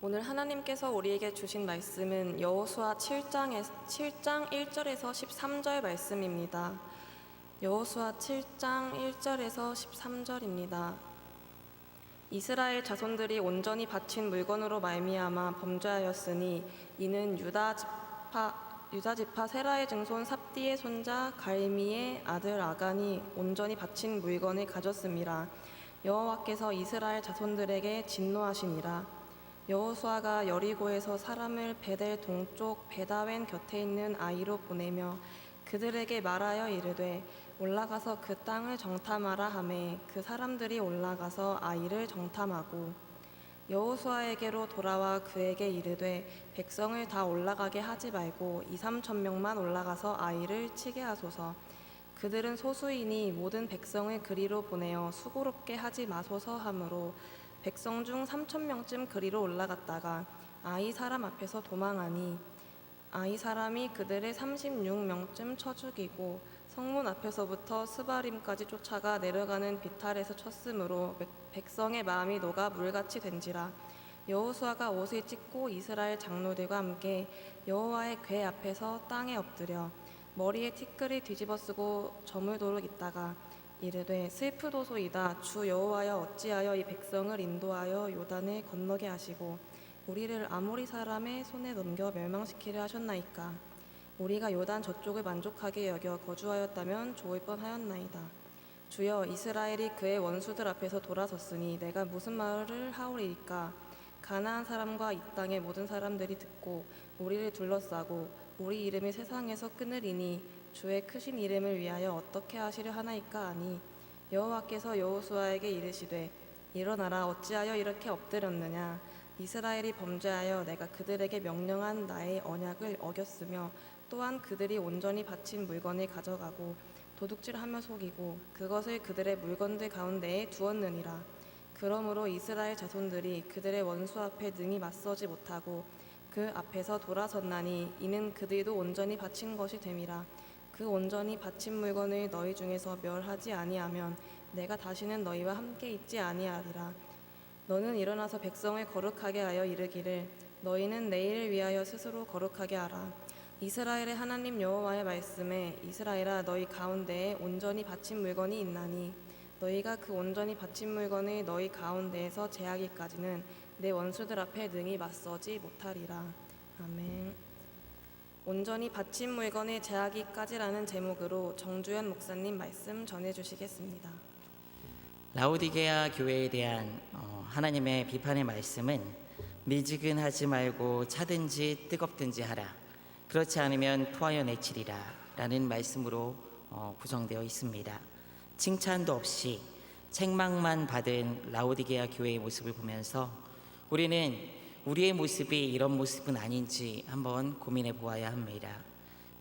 오늘 하나님께서 우리에게 주신 말씀은 여호수아 7장 1절에서 13절 말씀입니다. 여호수아 7장 1절에서 13절입니다. 이스라엘 자손들이 온전히 바친 물건으로 말미암아 범죄하였으니 이는 유다 지파 세라의 증손 삽디의 손자 갈미의 아들 아간이 온전히 바친 물건을 가졌음이라. 여호와께서 이스라엘 자손들에게 진노하시니라. 여호수아가 여리고에서 사람을 베델 동쪽 베다웬 곁에 있는 아이로 보내며 그들에게 말하여 이르되 올라가서 그 땅을 정탐하라 하매 그 사람들이 올라가서 아이를 정탐하고 여호수아에게로 돌아와 그에게 이르되 백성을 다 올라가게 하지 말고 2-3천 명만 올라가서 아이를 치게 하소서. 그들은 소수이니 모든 백성을 그리로 보내어 수고롭게 하지 마소서 하므로 백성 중 3천 명쯤 그리로 올라갔다가 아이 사람 앞에서 도망하니 아이 사람이 그들을 36명쯤 쳐 죽이고 성문 앞에서부터 스바림까지 쫓아가 내려가는 비탈에서 쳤으므로 백성의 마음이 녹아 물같이 된지라. 여호수아가 옷을 찢고 이스라엘 장로들과 함께 여호와의 궤 앞에서 땅에 엎드려 머리에 티끌을 뒤집어 쓰고 저물도록 있다가 이르되 슬프도소이다. 주 여호와여 어찌하여 이 백성을 인도하여 요단을 건너게 하시고 우리를 아모리 사람의 손에 넘겨 멸망시키려 하셨나이까. 우리가 요단 저쪽을 만족하게 여겨 거주하였다면 좋을 뻔하였나이다. 주여 이스라엘이 그의 원수들 앞에서 돌아섰으니 내가 무슨 말을 하오리이까. 가나안 사람과 이 땅의 모든 사람들이 듣고 우리를 둘러싸고 우리 이름이 세상에서 끊으리니 주의 크신 이름을 위하여 어떻게 하시려 하나이까 하니 여호와께서 여호수아에게 이르시되 일어나라. 어찌하여 이렇게 엎드렸느냐. 이스라엘이 범죄하여 내가 그들에게 명령한 나의 언약을 어겼으며 또한 그들이 온전히 바친 물건을 가져가고 도둑질하며 속이고 그것을 그들의 물건들 가운데에 두었느니라. 그러므로 이스라엘 자손들이 그들의 원수 앞에 능히 맞서지 못하고 그 앞에서 돌아섰나니 이는 그들도 온전히 바친 것이 됨이라. 그 온전히 바친 물건을 너희 중에서 멸하지 아니하면 내가 다시는 너희와 함께 있지 아니하리라. 너는 일어나서 백성을 거룩하게 하여 이르기를 너희는 내일을 위하여 스스로 거룩하게 하라. 이스라엘의 하나님 여호와의 말씀에 이스라엘아 너희 가운데에 온전히 바친 물건이 있나니 너희가 그 온전히 바친 물건을 너희 가운데에서 제하기까지는 내 원수들 앞에 능히 맞서지 못하리라. 아멘. 온전히 바친 물건을 제하기까지라는 제목으로 정주현 목사님 말씀 전해주시겠습니다. 라오디게아 교회에 대한 하나님의 비판의 말씀은 미지근하지 말고 차든지 뜨겁든지 하라. 그렇지 않으면 토하여 내치리라 라는 말씀으로 구성되어 있습니다. 칭찬도 없이 책망만 받은 라오디게아 교회의 모습을 보면서 우리는 우리의 모습이 이런 모습은 아닌지 한번 고민해 보아야 합니다.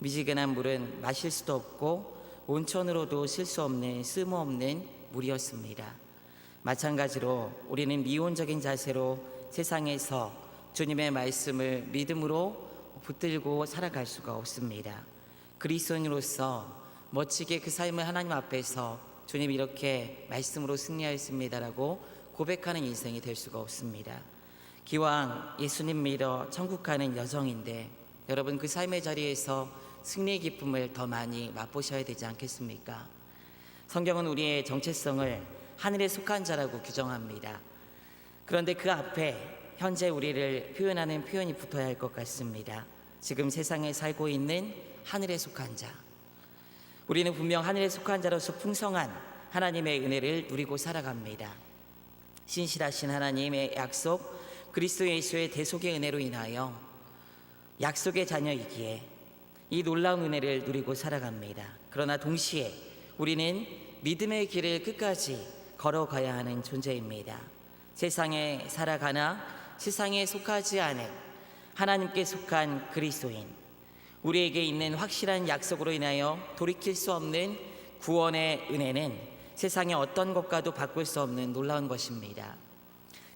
미지근한 물은 마실 수도 없고 온천으로도 쓸 수 없는 쓸모없는 물이었습니다. 마찬가지로 우리는 미온적인 자세로 세상에서 주님의 말씀을 믿음으로 붙들고 살아갈 수가 없습니다. 그리스도인으로서 멋지게 그 삶을 하나님 앞에서 주님 이렇게 말씀으로 승리하였습니다라고 고백하는 인생이 될 수가 없습니다. 기왕 예수님 믿어 천국 가는 여정인데 여러분 그 삶의 자리에서 승리의 기쁨을 더 많이 맛보셔야 되지 않겠습니까? 성경은 우리의 정체성을 하늘에 속한 자라고 규정합니다. 그런데 그 앞에 현재 우리를 표현하는 표현이 붙어야 할 것 같습니다. 지금 세상에 살고 있는 하늘에 속한 자. 우리는 분명 하늘에 속한 자로서 풍성한 하나님의 은혜를 누리고 살아갑니다. 신실하신 하나님의 약속 그리스도 예수의 대속의 은혜로 인하여 약속의 자녀이기에 이 놀라운 은혜를 누리고 살아갑니다. 그러나 동시에 우리는 믿음의 길을 끝까지 걸어가야 하는 존재입니다. 세상에 살아가나 세상에 속하지 않은 하나님께 속한 그리스도인, 우리에게 있는 확실한 약속으로 인하여 돌이킬 수 없는 구원의 은혜는 세상의 어떤 것과도 바꿀 수 없는 놀라운 것입니다.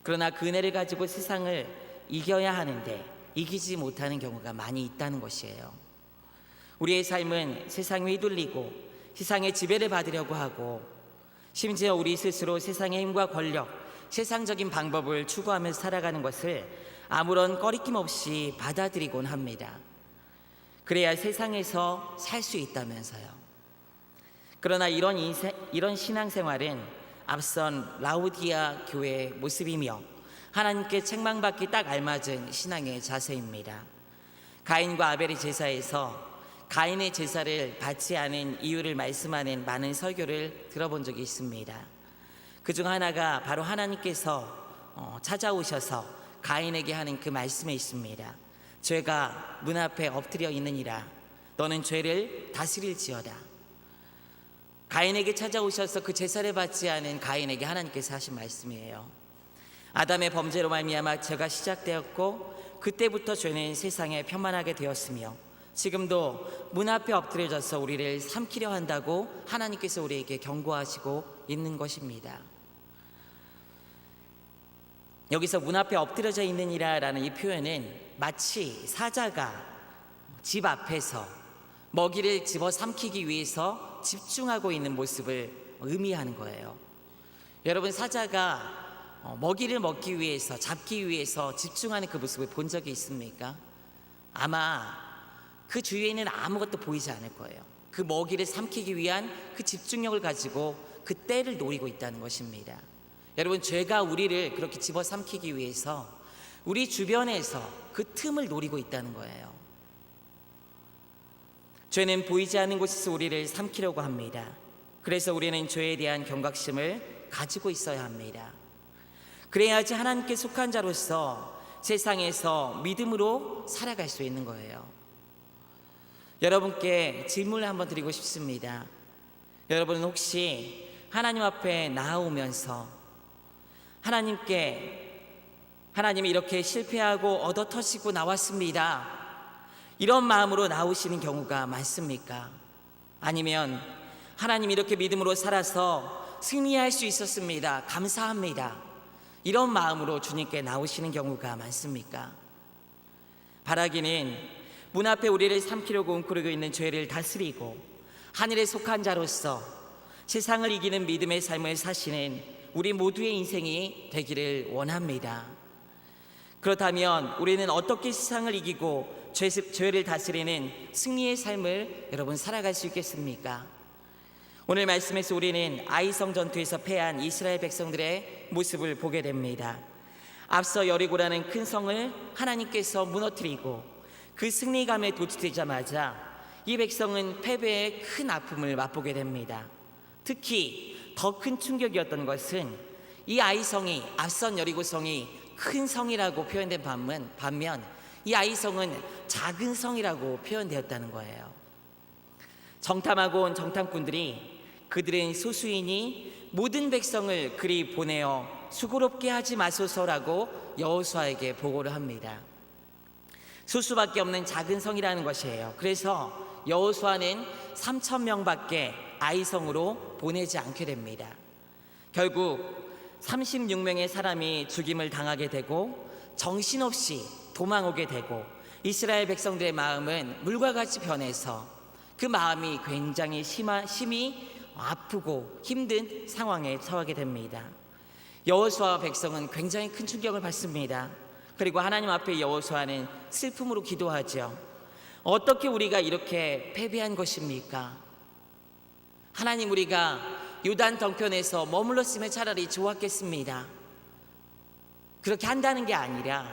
그러나 그 은혜를 가지고 세상을 이겨야 하는데 이기지 못하는 경우가 많이 있다는 것이에요. 우리의 삶은 세상에 휘둘리고 세상의 지배를 받으려고 하고 심지어 우리 스스로 세상의 힘과 권력, 세상적인 방법을 추구하면서 살아가는 것을 아무런 꺼리낌 없이 받아들이곤 합니다. 그래야 세상에서 살 수 있다면서요. 그러나 이런 신앙생활은 앞선 라우디아 교회의 모습이며 하나님께 책망받기 딱 알맞은 신앙의 자세입니다. 가인과 아벨의 제사에서 가인의 제사를 받지 않은 이유를 말씀하는 많은 설교를 들어본 적이 있습니다. 그중 하나가 바로 하나님께서 찾아오셔서 가인에게 하는 그 말씀에 있습니다. 죄가 문 앞에 엎드려 있느니라 너는 죄를 다스릴지어다. 가인에게 찾아오셔서 그 제사를 받지 않은 가인에게 하나님께서 하신 말씀이에요. 아담의 범죄로 말미암아 죄가 시작되었고 그때부터 죄는 세상에 편만하게 되었으며 지금도 문 앞에 엎드려져서 우리를 삼키려 한다고 하나님께서 우리에게 경고하시고 있는 것입니다. 여기서 문 앞에 엎드려져 있느니라 라는 이 표현은 마치 사자가 집 앞에서 먹이를 집어 삼키기 위해서 집중하고 있는 모습을 의미하는 거예요. 여러분, 사자가 먹이를 먹기 위해서 잡기 위해서 집중하는 그 모습을 본 적이 있습니까? 아마 그 주위에는 아무것도 보이지 않을 거예요. 그 먹이를 삼키기 위한 그 집중력을 가지고 그 때를 노리고 있다는 것입니다. 여러분, 죄가 우리를 그렇게 집어삼키기 위해서 우리 주변에서 그 틈을 노리고 있다는 거예요. 죄는 보이지 않는 곳에서 우리를 삼키려고 합니다. 그래서 우리는 죄에 대한 경각심을 가지고 있어야 합니다. 그래야지 하나님께 속한 자로서 세상에서 믿음으로 살아갈 수 있는 거예요. 여러분께 질문을 한번 드리고 싶습니다. 여러분은 혹시 하나님 앞에 나아오면서 하나님이 이렇게 실패하고 얻어터지고 나왔습니다, 이런 마음으로 나오시는 경우가 많습니까? 아니면 하나님 이렇게 믿음으로 살아서 승리할 수 있었습니다, 감사합니다, 이런 마음으로 주님께 나오시는 경우가 많습니까? 바라기는 문 앞에 우리를 삼키려고 웅크리고 있는 죄를 다스리고 하늘에 속한 자로서 세상을 이기는 믿음의 삶을 사시는 우리 모두의 인생이 되기를 원합니다. 그렇다면 우리는 어떻게 세상을 이기고 죄를 다스리는 승리의 삶을 여러분 살아갈 수 있겠습니까? 오늘 말씀에서 우리는 아이성 전투에서 패한 이스라엘 백성들의 모습을 보게 됩니다. 앞서 여리고라는 큰 성을 하나님께서 무너뜨리고 그 승리감에 도취되자마자 이 백성은 패배의 큰 아픔을 맛보게 됩니다. 특히 더 큰 충격이었던 것은 이 아이성이 앞선 여리고성이 큰 성이라고 표현된 반면 이 아이성은 작은 성이라고 표현되었다는 거예요. 정탐하고 온 정탐꾼들이 그들은 소수이니 모든 백성을 그리 보내어 수고롭게 하지 마소서라고 여호수아에게 보고를 합니다. 소수밖에 없는 작은 성이라는 것이에요. 그래서 여호수아는 3,000명밖에 아이성으로 보내지 않게 됩니다. 결국 36명의 사람이 죽임을 당하게 되고 정신없이 도망오게 되고 이스라엘 백성들의 마음은 물과 같이 변해서 그 마음이 굉장히 심히 아프고 힘든 상황에 처하게 됩니다. 여호수아와 백성은 굉장히 큰 충격을 받습니다. 그리고 하나님 앞에 여호수아는 슬픔으로 기도하죠. 어떻게 우리가 이렇게 패배한 것입니까? 하나님, 우리가 요단 덩편에서 머물렀으면 차라리 좋았겠습니다. 그렇게 한다는 게 아니라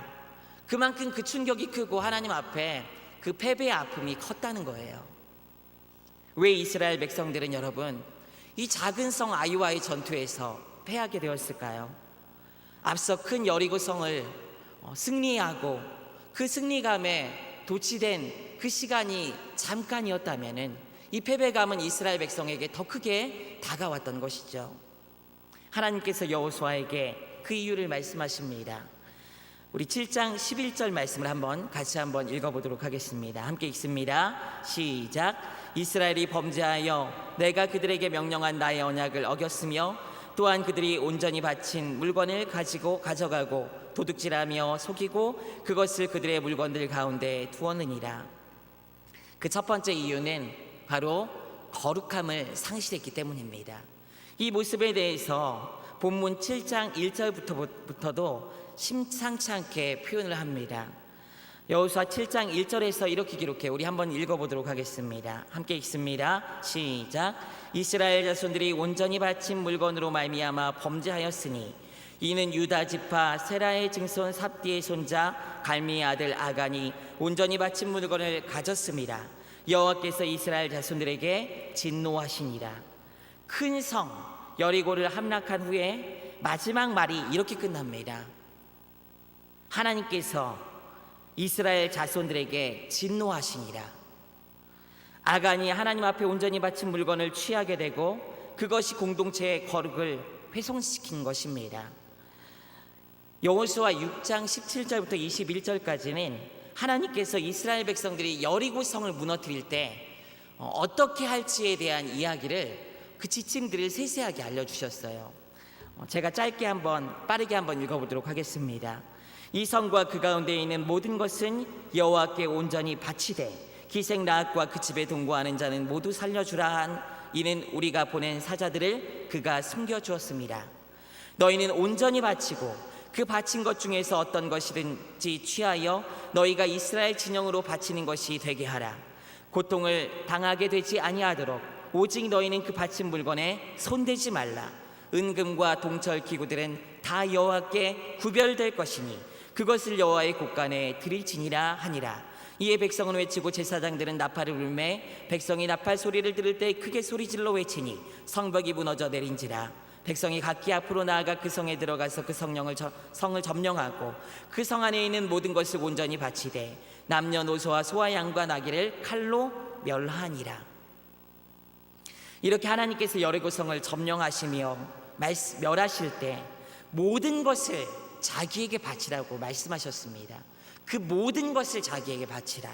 그만큼 그 충격이 크고 하나님 앞에 그 패배의 아픔이 컸다는 거예요. 왜 이스라엘 백성들은 여러분 이 작은 성 아이와의 전투에서 패하게 되었을까요? 앞서 큰 여리고성을 승리하고 그 승리감에 도취된 그 시간이 잠깐이었다면은 이 패배감은 이스라엘 백성에게 더 크게 다가왔던 것이죠. 하나님께서 여호수아에게 그 이유를 말씀하십니다. 우리 7장 11절 말씀을 같이 한번 읽어보도록 하겠습니다. 함께 읽습니다. 시작. 이스라엘이 범죄하여 내가 그들에게 명령한 나의 언약을 어겼으며 또한 그들이 온전히 바친 물건을 가져가고 도둑질하며 속이고 그것을 그들의 물건들 가운데 두었느니라. 그 첫 번째 이유는 바로 거룩함을 상실했기 때문입니다. 이 모습에 대해서 본문 7장 1절부터도 심상치 않게 표현을 합니다. 여호수아 7장 1절에서 이렇게 기록해 우리 한번 읽어보도록 하겠습니다. 함께 읽습니다. 시작. 이스라엘 자손들이 온전히 바친 물건으로 말미암아 범죄하였으니 이는 유다 지파 세라의 증손 삽디의 손자 갈미의 아들 아간이 온전히 바친 물건을 가졌습니다. 여호와께서 이스라엘 자손들에게 진노하시니라. 큰 성 여리고를 함락한 후에 마지막 말이 이렇게 끝납니다. 하나님께서 이스라엘 자손들에게 진노하시니라. 아간이 하나님 앞에 온전히 바친 물건을 취하게 되고 그것이 공동체의 거룩을 훼손시킨 것입니다. 여호수아 6장 17절부터 21절까지는 하나님께서 이스라엘 백성들이 여리고 성을 무너뜨릴 때 어떻게 할지에 대한 이야기를 그 지침들을 세세하게 알려주셨어요. 제가 빠르게 한번 읽어보도록 하겠습니다. 이 성과 그 가운데 있는 모든 것은 여호와께 온전히 바치되 기생 라합과 그 집에 동거하는 자는 모두 살려주라 한 이는 우리가 보낸 사자들을 그가 숨겨주었습니다. 너희는 온전히 바치고 그 바친 것 중에서 어떤 것이든지 취하여 너희가 이스라엘 진영으로 바치는 것이 되게 하라. 고통을 당하게 되지 아니하도록 오직 너희는 그 바친 물건에 손대지 말라. 은금과 동철 기구들은 다 여호와께 구별될 것이니 그것을 여호와의 곳간에 드릴지니라 하니라. 이에 백성은 외치고 제사장들은 나팔을 울매 백성이 나팔 소리를 들을 때 크게 소리질러 외치니 성벽이 무너져 내린지라. 백성이 각기 앞으로 나아가 그 성에 들어가서 그 성을 점령하고 그 성 안에 있는 모든 것을 온전히 바치되 남녀노소와 소와 양과 나귀를 칼로 멸하니라. 이렇게 하나님께서 여리고 성을 점령하시며 멸하실 때 모든 것을 자기에게 바치라고 말씀하셨습니다. 그 모든 것을 자기에게 바치라.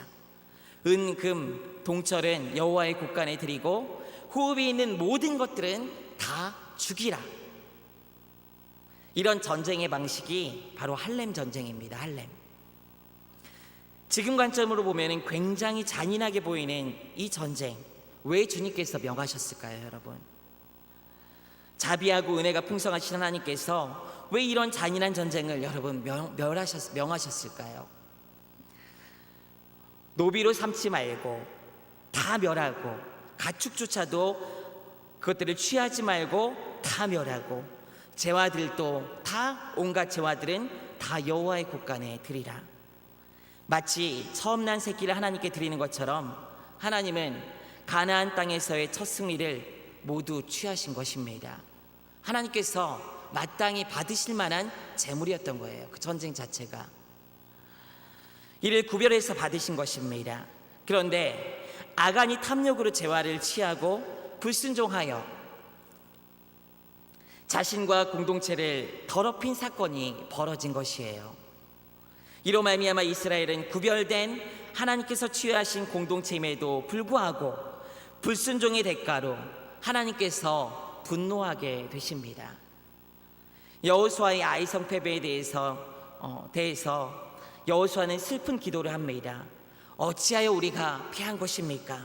은, 금, 동철은 여호와의 곳간에 드리고 호흡이 있는 모든 것들은 다 죽이라. 이런 전쟁의 방식이 바로 할렘 전쟁입니다. 할렘. 지금 관점으로 보면 굉장히 잔인하게 보이는 이 전쟁, 왜 주님께서 명하셨을까요, 여러분? 자비하고 은혜가 풍성하신 하나님께서 왜 이런 잔인한 전쟁을 여러분 명하셨을까요? 노비로 삼지 말고 다 멸하고 가축조차도 그것들을 취하지 말고 다 멸하고 제와들도 다 온갖 제와들은 다 여호와의 곳간에 드리라. 마치 처음 난 새끼를 하나님께 드리는 것처럼 하나님은 가나안 땅에서의 첫 승리를 모두 취하신 것입니다. 하나님께서 마땅히 받으실 만한 재물이었던 거예요. 그 전쟁 자체가. 이를 구별해서 받으신 것입니다. 그런데 아간이 탐욕으로 제와를 취하고 불순종하여 자신과 공동체를 더럽힌 사건이 벌어진 것이에요. 이로 말미암아 이스라엘은 구별된 하나님께서 취하신 공동체임에도 불구하고 불순종의 대가로 하나님께서 분노하게 되십니다. 여호수아의 아이성 패배에 대해서 여호수아는 슬픈 기도를 합니다. 어찌하여 우리가 패한 것입니까?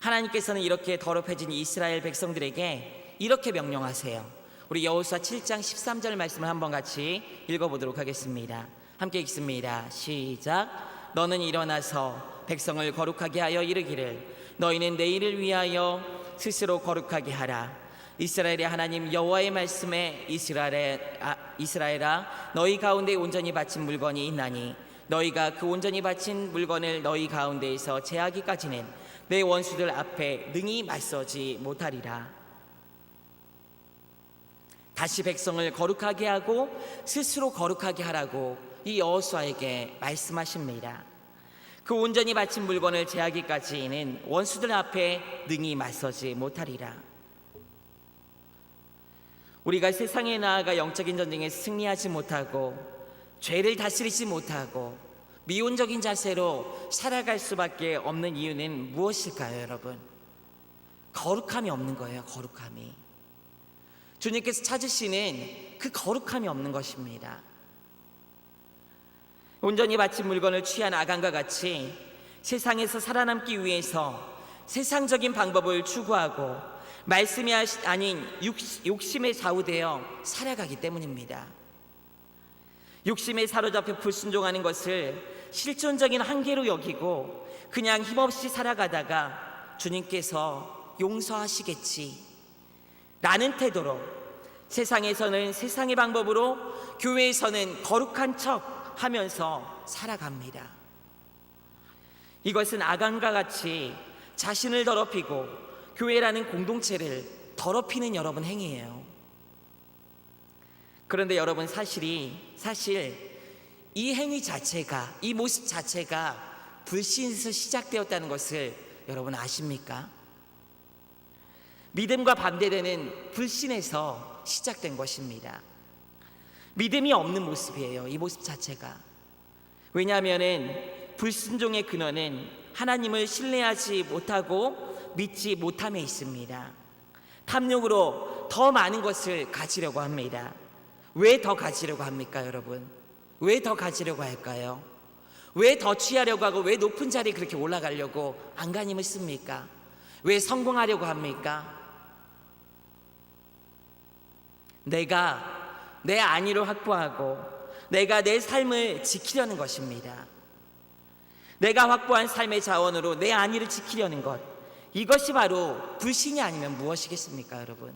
하나님께서는 이렇게 더럽혀진 이스라엘 백성들에게 이렇게 명령하세요. 우리 여호수아 7장 13절 말씀을 한번 같이 읽어보도록 하겠습니다. 함께 읽습니다. 시작. 너는 일어나서 백성을 거룩하게 하여 이르기를 너희는 내일을 위하여 스스로 거룩하게 하라. 이스라엘의 하나님 여호와의 말씀에 이스라엘아 너희 가운데 온전히 바친 물건이 있나니 너희가 그 온전히 바친 물건을 너희 가운데에서 제하기까지는 내 원수들 앞에 능히 맞서지 못하리라. 다시 백성을 거룩하게 하고 스스로 거룩하게 하라고 이 여호수아에게 말씀하십니다. 그 온전히 바친 물건을 제하기까지는 원수들 앞에 능히 맞서지 못하리라. 우리가 세상에 나아가 영적인 전쟁에서 승리하지 못하고 죄를 다스리지 못하고 미온적인 자세로 살아갈 수밖에 없는 이유는 무엇일까요, 여러분? 거룩함이 없는 거예요. 거룩함이. 주님께서 찾으시는 그 거룩함이 없는 것입니다. 온전히 바친 물건을 취한 아간과 같이 세상에서 살아남기 위해서 세상적인 방법을 추구하고 말씀이 아닌 욕심에 좌우되어 살아가기 때문입니다. 욕심에 사로잡혀 불순종하는 것을 실존적인 한계로 여기고 그냥 힘없이 살아가다가 주님께서 용서하시겠지 라는 태도로 세상에서는 세상의 방법으로, 교회에서는 거룩한 척 하면서 살아갑니다. 이것은 아간과 같이 자신을 더럽히고 교회라는 공동체를 더럽히는 여러분 행위예요. 그런데 여러분, 사실 이 행위 자체가, 이 모습 자체가 불신에서 시작되었다는 것을 여러분 아십니까? 믿음과 반대되는 불신에서 시작된 것입니다. 믿음이 없는 모습이에요, 이 모습 자체가. 왜냐하면 불순종의 근원은 하나님을 신뢰하지 못하고 믿지 못함에 있습니다. 탐욕으로 더 많은 것을 가지려고 합니다. 왜 더 가지려고 합니까, 여러분? 왜 더 가지려고 할까요? 왜 더 취하려고 하고, 왜 높은 자리에 그렇게 올라가려고 안간힘을 씁니까? 왜 성공하려고 합니까? 내가 내 안위를 확보하고 내가 내 삶을 지키려는 것입니다. 내가 확보한 삶의 자원으로 내 안위를 지키려는 것, 이것이 바로 불신이 아니면 무엇이겠습니까, 여러분?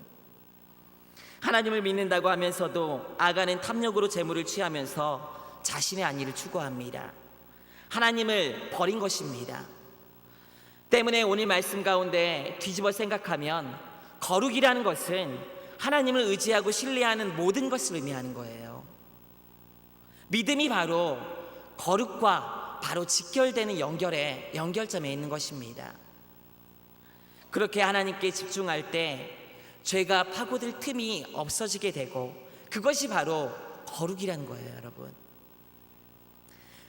하나님을 믿는다고 하면서도 아간은 탐욕으로 재물을 취하면서 자신의 안위를 추구합니다. 하나님을 버린 것입니다. 때문에 오늘 말씀 가운데 뒤집어 생각하면 거룩이라는 것은 하나님을 의지하고 신뢰하는 모든 것을 의미하는 거예요. 믿음이 바로 거룩과 바로 직결되는 연결점에 있는 것입니다. 그렇게 하나님께 집중할 때 죄가 파고들 틈이 없어지게 되고, 그것이 바로 거룩이라는 거예요, 여러분.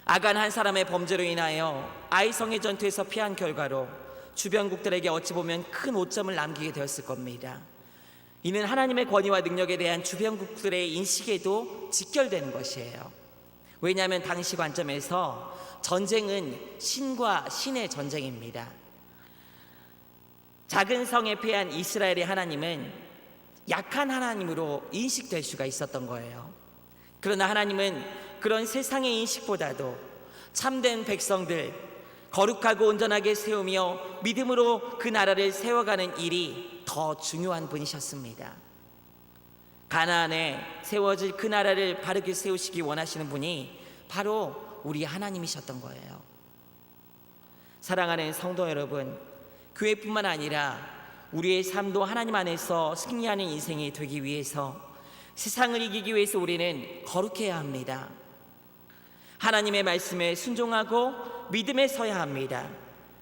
아간 한 사람의 범죄로 인하여 아이성의 전투에서 피한 결과로 주변국들에게 어찌 보면 큰 오점을 남기게 되었을 겁니다. 이는 하나님의 권위와 능력에 대한 주변국들의 인식에도 직결되는 것이에요. 왜냐하면 당시 관점에서 전쟁은 신과 신의 전쟁입니다. 작은 성에 패한 이스라엘의 하나님은 약한 하나님으로 인식될 수가 있었던 거예요. 그러나 하나님은 그런 세상의 인식보다도 참된 백성들, 거룩하고 온전하게 세우며 믿음으로 그 나라를 세워가는 일이 더 중요한 분이셨습니다. 가나안에 세워질 그 나라를 바르게 세우시기 원하시는 분이 바로 우리 하나님이셨던 거예요. 사랑하는 성도 여러분, 교회뿐만 아니라 우리의 삶도 하나님 안에서 승리하는 인생이 되기 위해서, 세상을 이기기 위해서 우리는 거룩해야 합니다. 하나님의 말씀에 순종하고 믿음에 서야 합니다.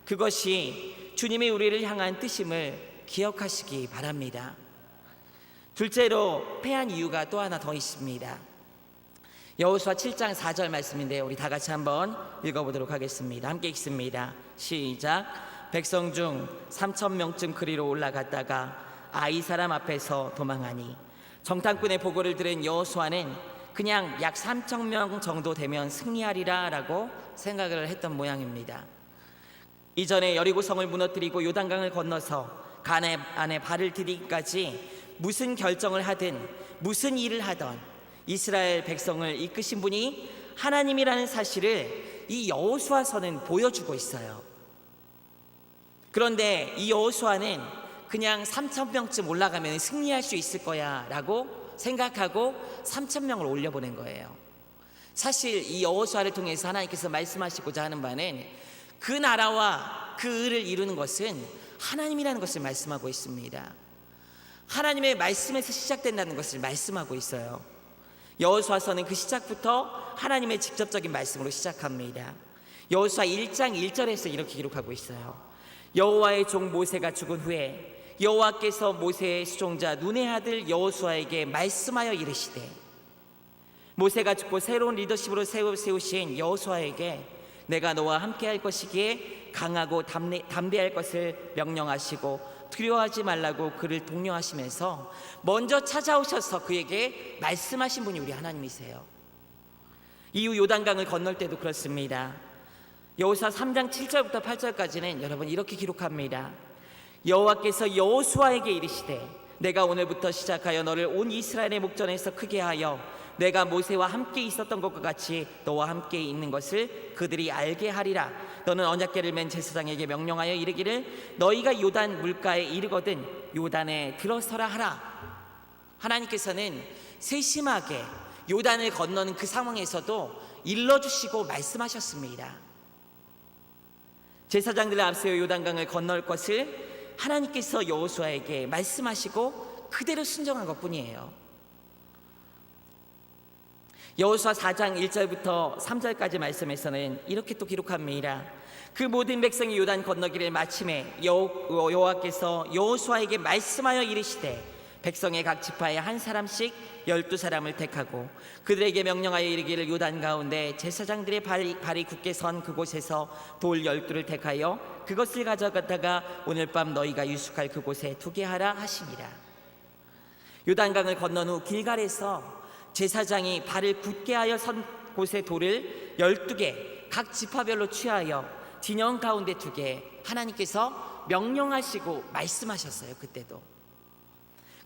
그것이 주님의 우리를 향한 뜻임을 기억하시기 바랍니다. 둘째로 패한 이유가 또 하나 더 있습니다. 여호수아 7장 4절 말씀인데요, 우리 다 같이 한번 읽어보도록 하겠습니다. 함께 읽습니다. 시작. 백성 중 3,000명쯤 그리로 올라갔다가 아이 사람 앞에서 도망하니, 정탐꾼의 보고를 들은 여호수아는 그냥 약 3,000명 정도 되면 승리하리라 라고 생각을 했던 모양입니다. 이전에 여리고성을 무너뜨리고 요단강을 건너서 가나안에 발을 디디기까지 무슨 결정을 하든 무슨 일을 하던 이스라엘 백성을 이끄신 분이 하나님이라는 사실을 이 여호수아서는 보여주고 있어요. 그런데 이 여호수아는 그냥 3,000명쯤 올라가면 승리할 수 있을 거야 라고 생각하고 3,000명을 올려보낸 거예요. 사실 이 여호수아를 통해서 하나님께서 말씀하시고자 하는 바는 그 나라와 그 의를 이루는 것은 하나님이라는 것을 말씀하고 있습니다. 하나님의 말씀에서 시작된다는 것을 말씀하고 있어요. 여호수아서는 그 시작부터 하나님의 직접적인 말씀으로 시작합니다. 여호수아 1장 1절에서 이렇게 기록하고 있어요. 여호와의 종 모세가 죽은 후에 여호와께서 모세의 수종자 눈의 아들 여호수아에게 말씀하여 이르시되, 모세가 죽고 새로운 리더십으로 세우신 여호수아에게 내가 너와 함께할 것이기에 강하고 담대할 것을 명령하시고 두려워하지 말라고 그를 독려하시면서 먼저 찾아오셔서 그에게 말씀하신 분이 우리 하나님이세요. 이후 요단강을 건널 때도 그렇습니다. 여호수아 3장 7절부터 8절까지는 여러분 이렇게 기록합니다. 여호와께서 여호수아에게 이르시되, 내가 오늘부터 시작하여 너를 온 이스라엘의 목전에서 크게 하여 내가 모세와 함께 있었던 것과 같이 너와 함께 있는 것을 그들이 알게 하리라. 너는 언약궤를 맨 제사장에게 명령하여 이르기를 너희가 요단 물가에 이르거든 요단에 들어서라 하라. 하나님께서는 세심하게 요단을 건너는 그 상황에서도 일러주시고 말씀하셨습니다. 제사장들을 앞세워 요단강을 건널 것을 하나님께서 여호수아에게 말씀하시고 그대로 순종한 것뿐이에요. 여호수아 4장 1절부터 3절까지 말씀에서는 이렇게 또 기록합니다. 그 모든 백성이 요단 건너기를 마침에 여호와께서 여호수아에게 말씀하여 이르시되 백성의 각 지파에 한 사람씩 12사람을 택하고 그들에게 명령하여 이르기를 요단 가운데 제사장들의 발이 굳게 선 그곳에서 돌 12를 택하여 그것을 가져갔다가 오늘 밤 너희가 유숙할 그곳에 두게 하라 하시니라. 요단강을 건넌 후 길갈에서 제사장이 발을 굳게 하여 선 곳에 돌을 12개 각 지파별로 취하여 진영 가운데 두게 하나님께서 명령하시고 말씀하셨어요. 그때도.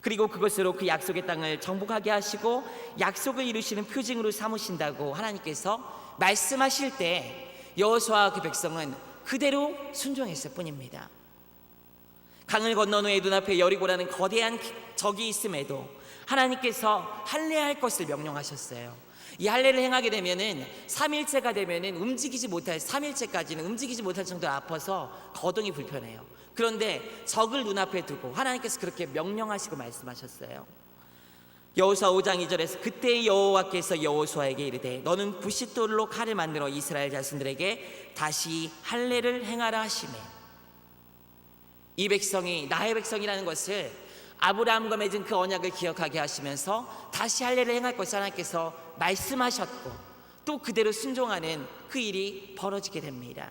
그리고 그것으로 그 약속의 땅을 정복하게 하시고 약속을 이루시는 표징으로 삼으신다고 하나님께서 말씀하실 때 여호수아와 그 백성은 그대로 순종했을 뿐입니다. 강을 건넌 후에 눈앞에 여리고라는 거대한 적이 있음에도 하나님께서 할례할 것을 명령하셨어요. 이 할례를 행하게 되면은 3일째가 되면은 움직이지 못할 3일째까지는 움직이지 못할 정도로 아파서 거동이 불편해요. 그런데 적을 눈앞에 두고 하나님께서 그렇게 명령하시고 말씀하셨어요. 여호수아 5장 2절에서 그때 여호와께서 여호수아에게 이르되 너는 부싯돌로 칼을 만들어 이스라엘 자손들에게 다시 할례를 행하라 하시매. 이 백성이 나의 백성이라는 것을 아브라함과 맺은 그 언약을 기억하게 하시면서 다시 할례를 행할 것을 하나님께서 말씀하셨고 또 그대로 순종하는 그 일이 벌어지게 됩니다.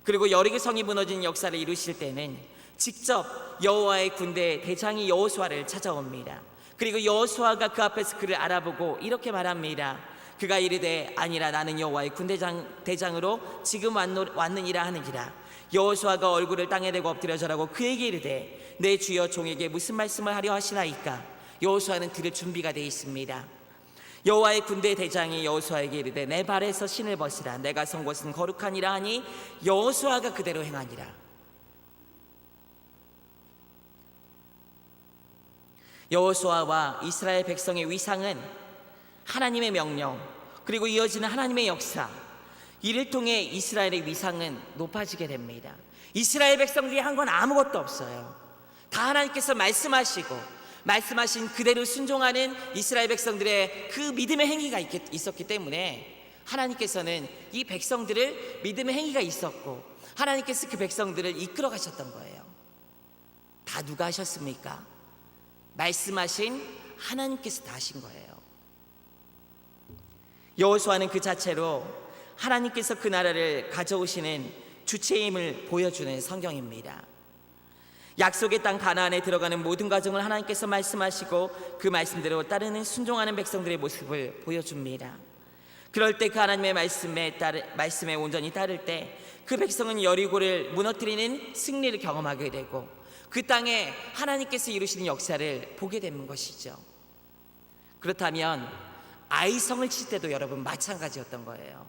그리고 여리고 성이 무너진 역사를 이루실 때는 직접 여호와의 군대 대장이 여호수아를 찾아옵니다. 그리고 여호수아가 그 앞에서 그를 알아보고 이렇게 말합니다. 그가 이르되 아니라 나는 여호와의 군대장으로 지금 왔느니라 하느니라. 여호수아가 얼굴을 땅에 대고 엎드려 절하고 그에게 이르되 내 주여 종에게 무슨 말씀을 하려 하시나이까. 여호수아는 들을 준비가 되어 있습니다. 여호와의 군대 대장이 여호수아에게 이르되 내 발에서 신을 벗으라. 내가 선 곳은 거룩하니라 하니 여호수아가 그대로 행하니라. 여호수아와 이스라엘 백성의 위상은 하나님의 명령 그리고 이어지는 하나님의 역사, 이를 통해 이스라엘의 위상은 높아지게 됩니다. 이스라엘 백성들이 한 건 아무것도 없어요. 다 하나님께서 말씀하신 그대로 순종하는 이스라엘 백성들의 그 믿음의 행위가 있었기 때문에 하나님께서는 이 백성들을 믿음의 행위가 있었고 하나님께서 그 백성들을 이끌어 가셨던 거예요. 다 누가 하셨습니까? 말씀하신 하나님께서 다 하신 거예요. 여호수아는 그 자체로 하나님께서 그 나라를 가져오시는 주체임을 보여주는 성경입니다. 약속의 땅 가나안에 들어가는 모든 과정을 하나님께서 말씀하시고 그 말씀대로 따르는 순종하는 백성들의 모습을 보여줍니다. 그럴 때 그 하나님의 말씀에 온전히 따를 때 그 백성은 여리고를 무너뜨리는 승리를 경험하게 되고 그 땅에 하나님께서 이루시는 역사를 보게 되는 것이죠. 그렇다면 아이성을 칠 때도 여러분 마찬가지였던 거예요.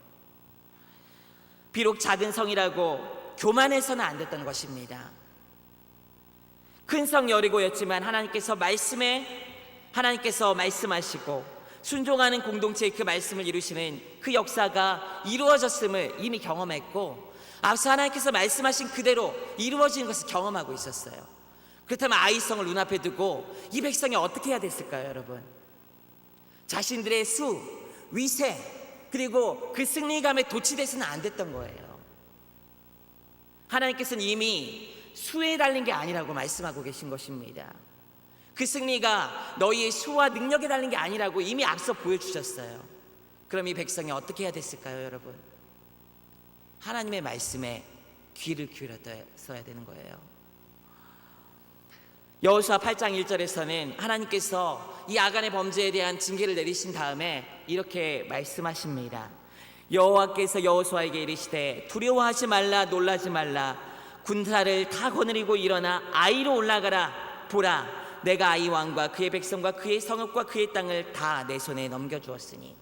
비록 작은 성이라고 교만해서는 안 됐던 것입니다. 큰 성 여리고였지만 하나님께서 말씀하시고 순종하는 공동체의 그 말씀을 이루시는 그 역사가 이루어졌음을 이미 경험했고 앞서 하나님께서 말씀하신 그대로 이루어지는 것을 경험하고 있었어요. 그렇다면 아이성을 눈앞에 두고 이 백성이 어떻게 해야 됐을까요, 여러분? 자신들의 수, 위세, 그리고 그 승리감에 도취돼서는 안 됐던 거예요. 하나님께서는 이미 수에 달린 게 아니라고 말씀하고 계신 것입니다. 그 승리가 너희의 수와 능력에 달린 게 아니라고 이미 앞서 보여주셨어요. 그럼 이 백성이 어떻게 해야 됐을까요, 여러분? 하나님의 말씀에 귀를 기울였어야 되는 거예요. 여호수아 8장 1절에서는 하나님께서 이 아간의 범죄에 대한 징계를 내리신 다음에 이렇게 말씀하십니다. 여호와께서 여호수아에게 이르시되 두려워하지 말라 놀라지 말라 군사를 다 거느리고 일어나 아이로 올라가라. 보라 내가 아이 왕과 그의 백성과 그의 성읍과 그의 땅을 다 내 손에 넘겨주었으니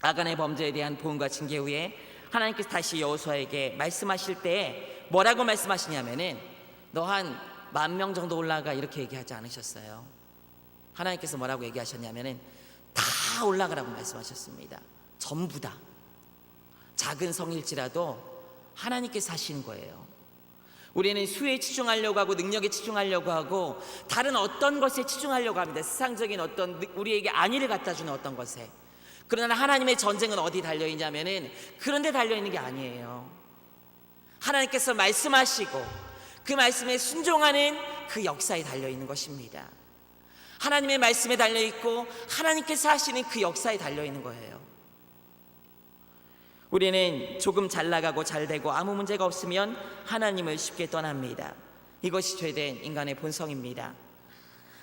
아간의 범죄에 대한 보응과 징계 후에 하나님께서 다시 여호수아에게 말씀하실 때 뭐라고 말씀하시냐면은 너 한 10,000명 정도 올라가 이렇게 얘기하지 않으셨어요. 하나님께서 뭐라고 얘기하셨냐면은 다 올라가라고 말씀하셨습니다. 전부 다. 작은 성일지라도 하나님께서 하시는 거예요. 우리는 수에 치중하려고 하고 능력에 치중하려고 하고 다른 어떤 것에 치중하려고 합니다. 세상적인 어떤 우리에게 안위를 갖다 주는 어떤 것에. 그러나 하나님의 전쟁은 어디 달려있냐면은 그런 데 달려있는 게 아니에요. 하나님께서 말씀하시고 그 말씀에 순종하는 그 역사에 달려있는 것입니다. 하나님의 말씀에 달려있고 하나님께서 하시는 그 역사에 달려있는 거예요. 우리는 조금 잘 나가고 잘 되고 아무 문제가 없으면 하나님을 쉽게 떠납니다. 이것이 죄된 인간의 본성입니다.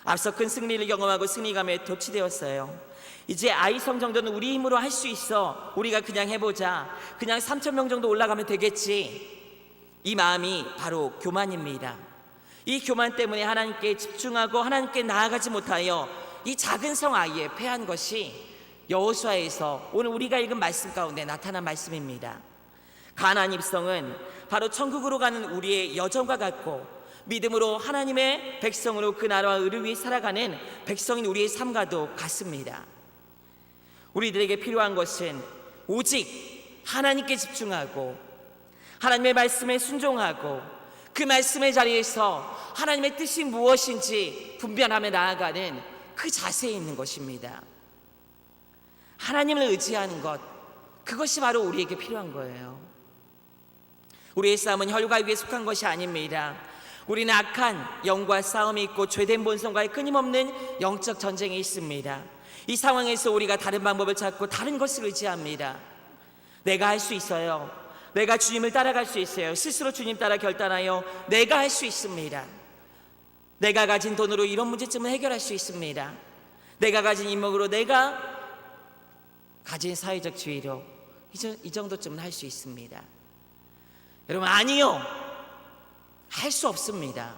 앞서 큰 승리를 경험하고 승리감에 도취되었어요. 이제 아이성 정도는 우리 힘으로 할 수 있어. 우리가 그냥 해보자. 그냥 3,000명 정도 올라가면 되겠지. 이 마음이 바로 교만입니다. 이 교만 때문에 하나님께 집중하고 하나님께 나아가지 못하여 이 작은 성 아이에 패한 것이 여호수아에서 오늘 우리가 읽은 말씀 가운데 나타난 말씀입니다. 가나안 입성은 바로 천국으로 가는 우리의 여정과 같고 믿음으로 하나님의 백성으로 그 나라와 의를 위해 살아가는 백성인 우리의 삶과도 같습니다. 우리들에게 필요한 것은 오직 하나님께 집중하고 하나님의 말씀에 순종하고 그 말씀의 자리에서 하나님의 뜻이 무엇인지 분별하며 나아가는 그 자세에 있는 것입니다. 하나님을 의지하는 것, 그것이 바로 우리에게 필요한 거예요. 우리의 싸움은 혈과 육에 속한 것이 아닙니다. 우리는 악한 영과 싸움이 있고 죄된 본성과의 끊임없는 영적 전쟁이 있습니다. 이 상황에서 우리가 다른 방법을 찾고 다른 것을 의지합니다. 내가 할 수 있어요. 내가 주님을 따라갈 수 있어요. 스스로 주님 따라 결단하여 내가 할 수 있습니다. 내가 가진 돈으로 이런 문제점을 해결할 수 있습니다. 내가 가진 인목으로 내가 가진 사회적 지위로 이 정도쯤은 할 수 있습니다. 여러분, 아니요. 할 수 없습니다.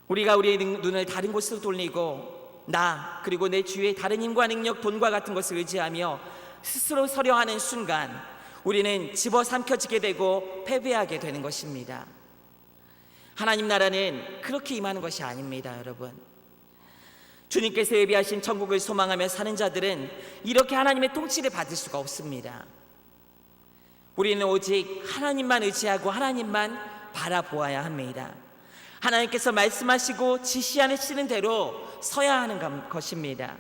우리가 우리의 눈을 다른 곳으로 돌리고 나 그리고 내 주위의 다른 힘과 능력, 돈과 같은 것을 의지하며 스스로 서려 하는 순간 우리는 집어삼켜지게 되고 패배하게 되는 것입니다. 하나님 나라는 그렇게 임하는 것이 아닙니다, 여러분. 주님께서 예비하신 천국을 소망하며 사는 자들은 이렇게 하나님의 통치를 받을 수가 없습니다. 우리는 오직 하나님만 의지하고 하나님만 바라보아야 합니다. 하나님께서 말씀하시고 지시하시는 대로 서야 하는 것입니다.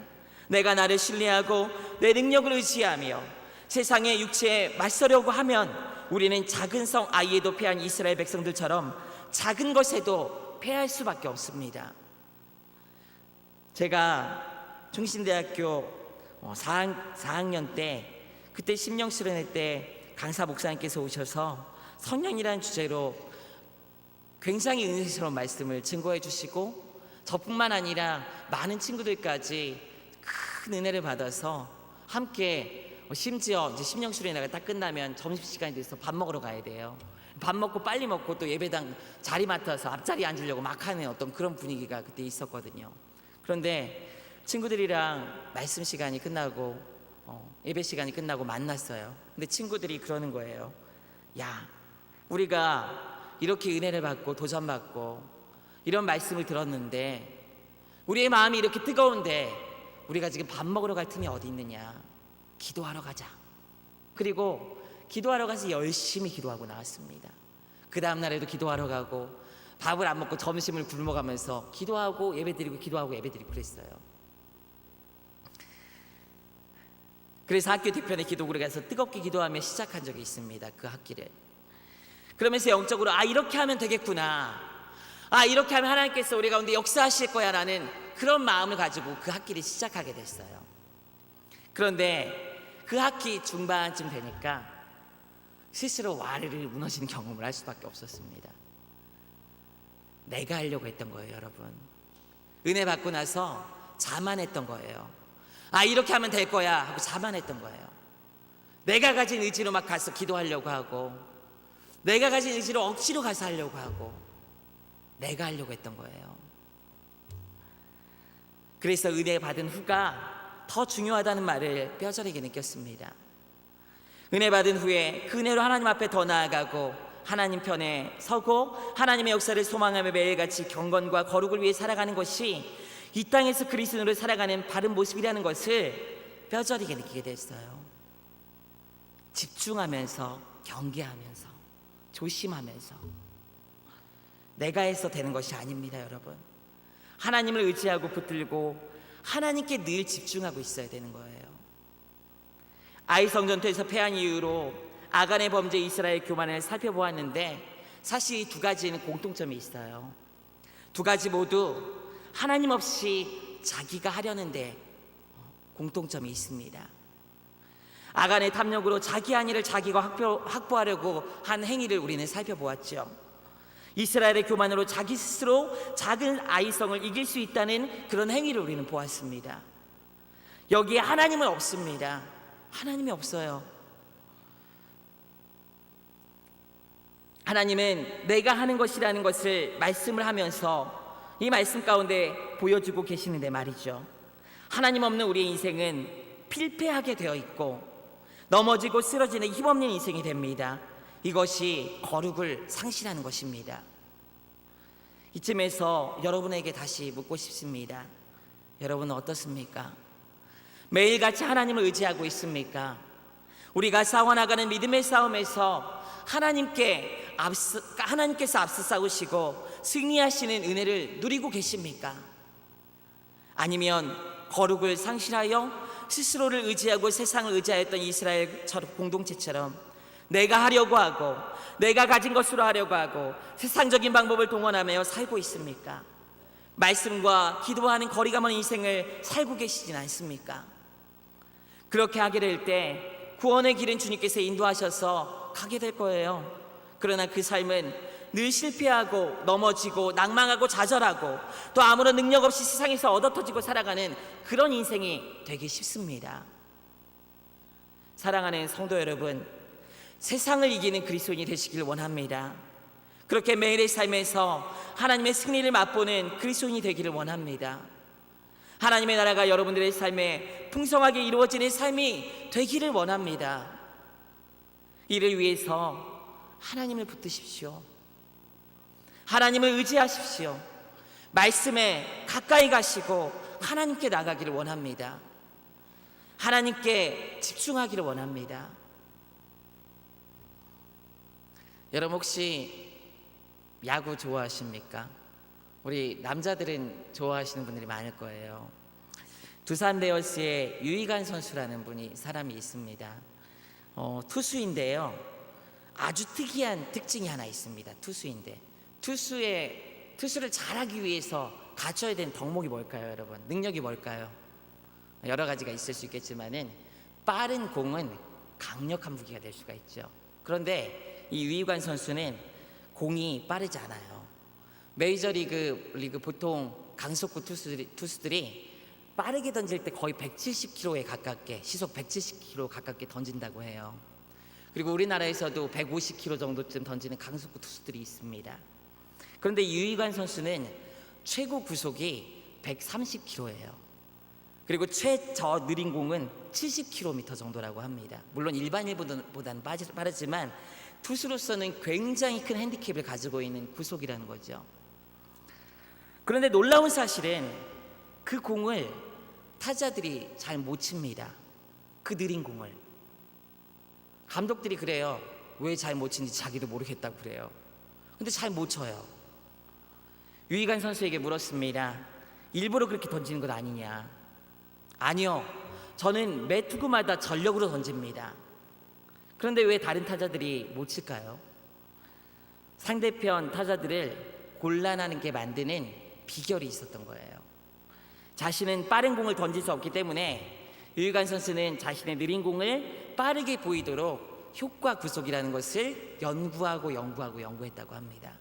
내가 나를 신뢰하고 내 능력을 의지하며 세상의 육체에 맞서려고 하면 우리는 작은 성 아이에도 패한 이스라엘 백성들처럼 작은 것에도 패할 수밖에 없습니다. 제가 중신대학교 4학년 때 그때 심령 수련회 때 강사 목사님께서 오셔서 성령이라는 주제로 굉장히 은혜스러운 말씀을 증거해 주시고 저뿐만 아니라 많은 친구들까지 큰 은혜를 받아서 함께 심지어 이제 심령 수련회가 딱 끝나면 점심시간이 돼서 밥 먹으러 가야 돼요. 밥 먹고 빨리 먹고 또 예배당 자리 맡아서 앞자리에 앉으려고 막 하는 어떤 그런 분위기가 그때 있었거든요. 그런데 친구들이랑 말씀 시간이 끝나고 예배 시간이 끝나고 만났어요. 근데 친구들이 그러는 거예요. 야, 우리가 이렇게 은혜를 받고 도전받고 이런 말씀을 들었는데 우리의 마음이 이렇게 뜨거운데 우리가 지금 밥 먹으러 갈 틈이 어디 있느냐. 기도하러 가자. 그리고 기도하러 가서 열심히 기도하고 나왔습니다. 그 다음 날에도 기도하러 가고 밥을 안 먹고 점심을 굶어가면서 기도하고 예배드리고 기도하고 예배드리고 그랬어요. 그래서 학교 뒤편에 기도국에 가서 뜨겁게 기도하며 시작한 적이 있습니다. 그 학기를. 그러면서 영적으로 이렇게 하면 되겠구나. 이렇게 하면 하나님께서 우리 가운데 역사하실 거야 라는 그런 마음을 가지고 그 학기를 시작하게 됐어요. 그런데 그 학기 중반쯤 되니까 스스로 와르르 무너지는 경험을 할 수밖에 없었습니다. 내가 하려고 했던 거예요, 여러분. 은혜 받고 나서 자만했던 거예요. 이렇게 하면 될 거야 하고 자만했던 거예요. 내가 가진 의지로 막 가서 기도하려고 하고 내가 가진 의지로 억지로 가서 하려고 하고 내가 하려고 했던 거예요. 그래서 은혜 받은 후가 더 중요하다는 말을 뼈저리게 느꼈습니다. 은혜 받은 후에 그 은혜로 하나님 앞에 더 나아가고 하나님 편에 서고 하나님의 역사를 소망하며 매일같이 경건과 거룩을 위해 살아가는 것이 이 땅에서 그리스도인으로 살아가는 바른 모습이라는 것을 뼈저리게 느끼게 됐어요. 집중하면서, 경계하면서, 조심하면서. 내가 해서 되는 것이 아닙니다, 여러분. 하나님을 의지하고 붙들고 하나님께 늘 집중하고 있어야 되는 거예요. 아이성 전투에서 패한 이후로 아간의 범죄, 이스라엘 교만을 살펴보았는데 사실 이 두 가지는 공통점이 있어요. 두 가지 모두 하나님 없이 자기가 하려는데 공통점이 있습니다. 아간의 탐욕으로 자기 한 일을 자기가 확보하려고 한 행위를 우리는 살펴보았죠. 이스라엘의 교만으로 자기 스스로 작은 아이성을 이길 수 있다는 그런 행위를 우리는 보았습니다. 여기에 하나님은 없습니다. 하나님이 없어요. 하나님은 내가 하는 것이라는 것을 말씀을 하면서 이 말씀 가운데 보여주고 계시는데 말이죠. 하나님 없는 우리의 인생은 필패하게 되어 있고 넘어지고 쓰러지는 힘없는 인생이 됩니다. 이것이 거룩을 상실하는 것입니다. 이쯤에서 여러분에게 다시 묻고 싶습니다. 여러분은 어떻습니까? 매일같이 하나님을 의지하고 있습니까? 우리가 싸워나가는 믿음의 싸움에서 하나님께서 앞서 싸우시고 승리하시는 은혜를 누리고 계십니까? 아니면 거룩을 상실하여 스스로를 의지하고 세상을 의지하였던 이스라엘 공동체처럼 내가 하려고 하고 내가 가진 것으로 하려고 하고 세상적인 방법을 동원하며 살고 있습니까? 말씀과 기도하는 거리가 먼 인생을 살고 계시진 않습니까? 그렇게 하게 될 때 구원의 길은 주님께서 인도하셔서 가게 될 거예요. 그러나 그 삶은 늘 실패하고 넘어지고 낭망하고 좌절하고 또 아무런 능력 없이 세상에서 얻어터지고 살아가는 그런 인생이 되기 쉽습니다. 사랑하는 성도 여러분, 세상을 이기는 그리스도인이 되시길 원합니다. 그렇게 매일의 삶에서 하나님의 승리를 맛보는 그리스도인이 되기를 원합니다. 하나님의 나라가 여러분들의 삶에 풍성하게 이루어지는 삶이 되기를 원합니다. 이를 위해서 하나님을 붙드십시오. 하나님을 의지하십시오. 말씀에 가까이 가시고 하나님께 나가기를 원합니다. 하나님께 집중하기를 원합니다. 여러분 혹시 야구 좋아하십니까? 우리 남자들은 좋아하시는 분들이 많을 거예요. 두산 베어스의 유희관 선수라는 사람이 있습니다. 투수인데요. 아주 특이한 특징이 하나 있습니다. 투수인데 투수를 잘하기 위해서 갖춰야 되는 덕목이 뭘까요, 여러분? 능력이 뭘까요? 여러 가지가 있을 수 있겠지만은 빠른 공은 강력한 무기가 될 수가 있죠. 그런데 이 유희관 선수는 공이 빠르지 않아요. 메이저리그 보통 강속구 투수들이 빠르게 던질 때 거의 170km에 가깝게 시속 170km 가깝게 던진다고 해요. 그리고 우리나라에서도 150km 정도쯤 던지는 강속구 투수들이 있습니다. 그런데 유희관 선수는 최고 구속이 130km예요. 그리고 최저 느린 공은 70km 정도라고 합니다. 물론 일반인보다는 빠르지만 투수로서는 굉장히 큰 핸디캡을 가지고 있는 구속이라는 거죠. 그런데 놀라운 사실은 그 공을 타자들이 잘 못 칩니다. 그 느린 공을. 감독들이 그래요. 왜 잘 못 치는지 자기도 모르겠다고 그래요. 근데 잘 못 쳐요. 유희관 선수에게 물었습니다. 일부러 그렇게 던지는 것 아니냐? 아니요. 저는 매 투구마다 전력으로 던집니다. 그런데 왜 다른 타자들이 못 칠까요? 상대편 타자들을 곤란하게 만드는 비결이 있었던 거예요. 자신은 빠른 공을 던질 수 없기 때문에 유희관 선수는 자신의 느린 공을 빠르게 보이도록 효과 구속이라는 것을 연구했다고 합니다.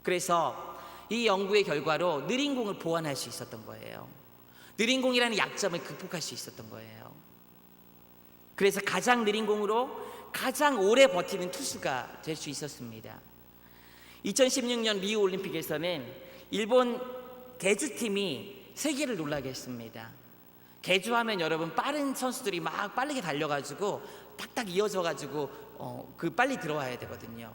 그래서 이 연구의 결과로 느린 공을 보완할 수 있었던 거예요. 느린 공이라는 약점을 극복할 수 있었던 거예요. 그래서 가장 느린 공으로 가장 오래 버티는 투수가 될 수 있었습니다. 2016년 리우 올림픽에서는 일본 개주팀이 세계를 놀라게 했습니다. 개주하면 여러분 빠른 선수들이 막 빠르게 달려가지고 딱딱 이어져가지고 빨리 들어와야 되거든요.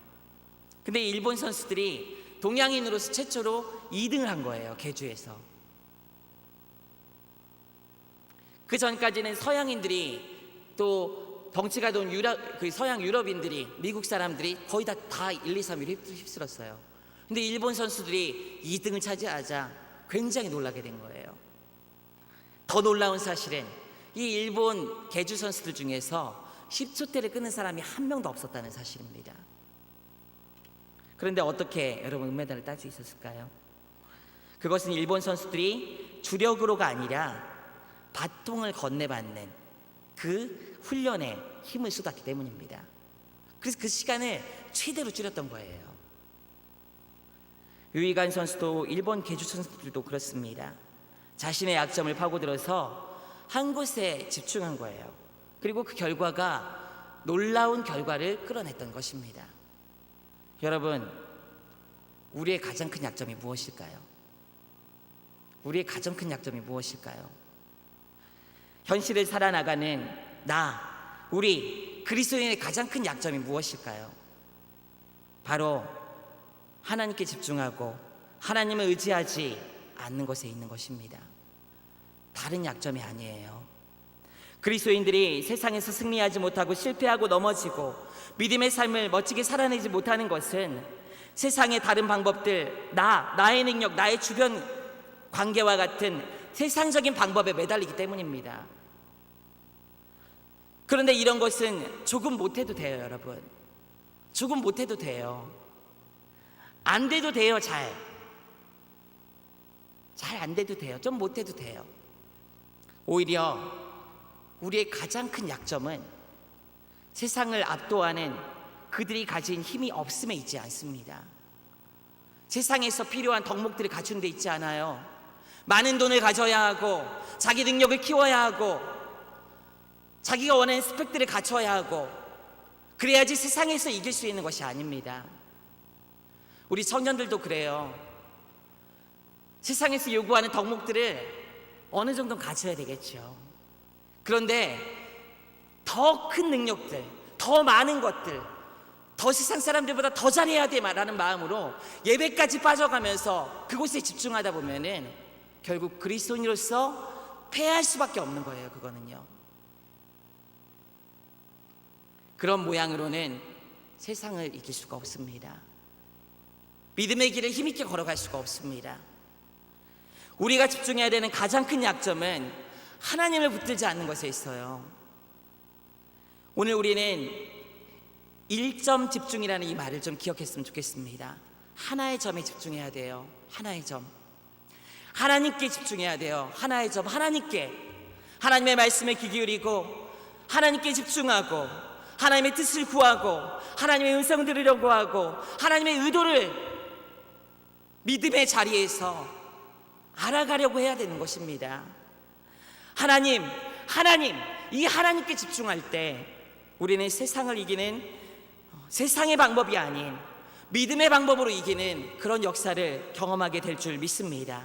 근데 일본 선수들이 동양인으로서 최초로 2등을 한 거예요. 개주에서. 그 전까지는 서양인들이 또 덩치가 돈 서양 유럽인들이 미국 사람들이 거의 다 1, 2, 3위를 휩쓸었어요. 근데 일본 선수들이 2등을 차지하자 굉장히 놀라게 된 거예요. 더 놀라운 사실은 이 일본 개주 선수들 중에서 10초대를 끄는 사람이 한 명도 없었다는 사실입니다. 그런데 어떻게 여러분 은메달을 딸 수 있었을까요? 그것은 일본 선수들이 주력으로가 아니라 바통을 건네받는 그 훈련에 힘을 쏟았기 때문입니다. 그래서 그 시간을 최대로 줄였던 거예요. 유이관 선수도 일본 개주 선수들도 그렇습니다. 자신의 약점을 파고들어서 한 곳에 집중한 거예요. 그리고 그 결과가 놀라운 결과를 끌어냈던 것입니다. 여러분, 우리의 가장 큰 약점이 무엇일까요? 우리의 가장 큰 약점이 무엇일까요? 현실을 살아나가는 우리 그리스도인의 가장 큰 약점이 무엇일까요? 바로 하나님께 집중하고 하나님을 의지하지 않는 것에 있는 것입니다. 다른 약점이 아니에요. 그리스도인들이 세상에서 승리하지 못하고 실패하고 넘어지고 믿음의 삶을 멋지게 살아내지 못하는 것은 세상의 다른 방법들, 나의 능력, 나의 주변 관계와 같은 세상적인 방법에 매달리기 때문입니다. 그런데 이런 것은 조금 못해도 돼요, 여러분. 조금 못해도 돼요. 안 돼도 돼요, 잘 안 돼도 돼요. 좀 못해도 돼요. 오히려 우리의 가장 큰 약점은 세상을 압도하는 그들이 가진 힘이 없음에 있지 않습니다. 세상에서 필요한 덕목들을 갖춘 데 있지 않아요. 많은 돈을 가져야 하고 자기 능력을 키워야 하고 자기가 원하는 스펙들을 갖춰야 하고 그래야지 세상에서 이길 수 있는 것이 아닙니다. 우리 청년들도 그래요. 세상에서 요구하는 덕목들을 어느 정도 갖춰야 되겠죠. 그런데 더 큰 능력들, 더 많은 것들, 더 세상 사람들보다 더 잘해야 돼라는 마음으로 예배까지 빠져가면서 그곳에 집중하다 보면은 결국 그리스도인으로서 패할 수밖에 없는 거예요. 그거는요. 그런 모양으로는 세상을 이길 수가 없습니다. 믿음의 길을 힘있게 걸어갈 수가 없습니다. 우리가 집중해야 되는 가장 큰 약점은 하나님을 붙들지 않는 것에 있어요. 오늘 우리는 1점 집중이라는 이 말을 좀 기억했으면 좋겠습니다. 하나의 점에 집중해야 돼요. 하나의 점. 하나님께 집중해야 돼요. 하나의 점. 하나님께. 하나님의 말씀에 귀 기울이고 하나님께 집중하고 하나님의 뜻을 구하고 하나님의 음성 들으려고 하고 하나님의 의도를 믿음의 자리에서 알아가려고 해야 되는 것입니다. 하나님, 이 하나님께 집중할 때 우리는 세상을 이기는 세상의 방법이 아닌 믿음의 방법으로 이기는 그런 역사를 경험하게 될 줄 믿습니다.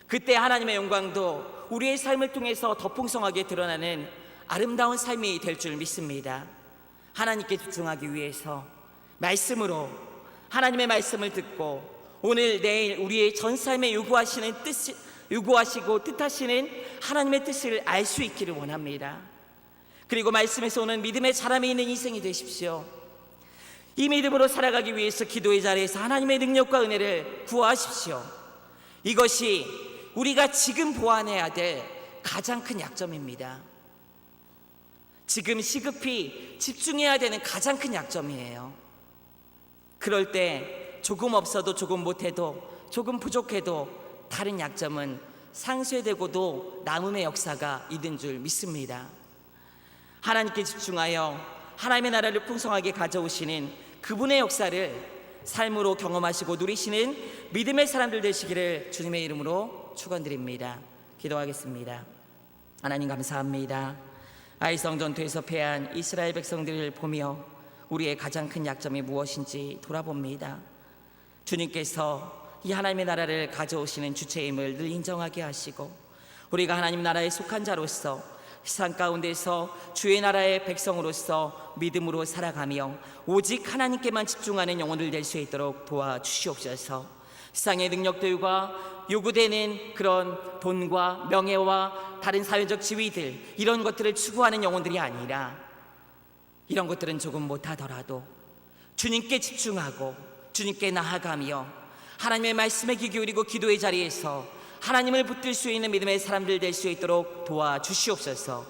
그때 하나님의 영광도 우리의 삶을 통해서 더 풍성하게 드러나는 아름다운 삶이 될 줄 믿습니다. 하나님께 집중하기 위해서 말씀으로 하나님의 말씀을 듣고 오늘 내일 우리의 전 삶에 요구하시고 뜻하시는 하나님의 뜻을 알 수 있기를 원합니다. 그리고 말씀에서 오는 믿음의 자람이 있는 인생이 되십시오. 이 믿음으로 살아가기 위해서 기도의 자리에서 하나님의 능력과 은혜를 구하십시오. 이것이 우리가 지금 보완해야 될 가장 큰 약점입니다. 지금 시급히 집중해야 되는 가장 큰 약점이에요. 그럴 때 조금 없어도 조금 못해도 조금 부족해도 다른 약점은 상쇄되고도 남음의 역사가 있는 줄 믿습니다. 하나님께 집중하여 하나님의 나라를 풍성하게 가져오시는 그분의 역사를 삶으로 경험하시고 누리시는 믿음의 사람들 되시기를 주님의 이름으로 축원드립니다. 기도하겠습니다. 하나님 감사합니다. 아이성 전투에서 패한 이스라엘 백성들을 보며 우리의 가장 큰 약점이 무엇인지 돌아봅니다. 주님께서 이 하나님의 나라를 가져오시는 주체임을 늘 인정하게 하시고, 우리가 하나님 나라에 속한 자로서 세상 가운데서 주의 나라의 백성으로서 믿음으로 살아가며 오직 하나님께만 집중하는 영혼들 될 수 있도록 도와주시옵소서. 세상의 능력들과 요구되는 그런 돈과 명예와 다른 사회적 지위들, 이런 것들을 추구하는 영혼들이 아니라, 이런 것들은 조금 못하더라도 주님께 집중하고 주님께 나아가며 하나님의 말씀에 귀 기울이고 기도의 자리에서 하나님을 붙들 수 있는 믿음의 사람들 될 수 있도록 도와주시옵소서.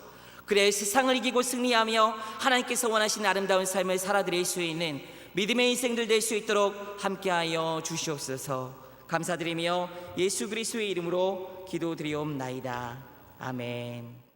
그래 세상을 이기고 승리하며 하나님께서 원하신 아름다운 삶을 살아드릴 수 있는 믿음의 인생들 될 수 있도록 함께하여 주시옵소서. 감사드리며 예수 그리스도의 이름으로 기도드리옵나이다. 아멘.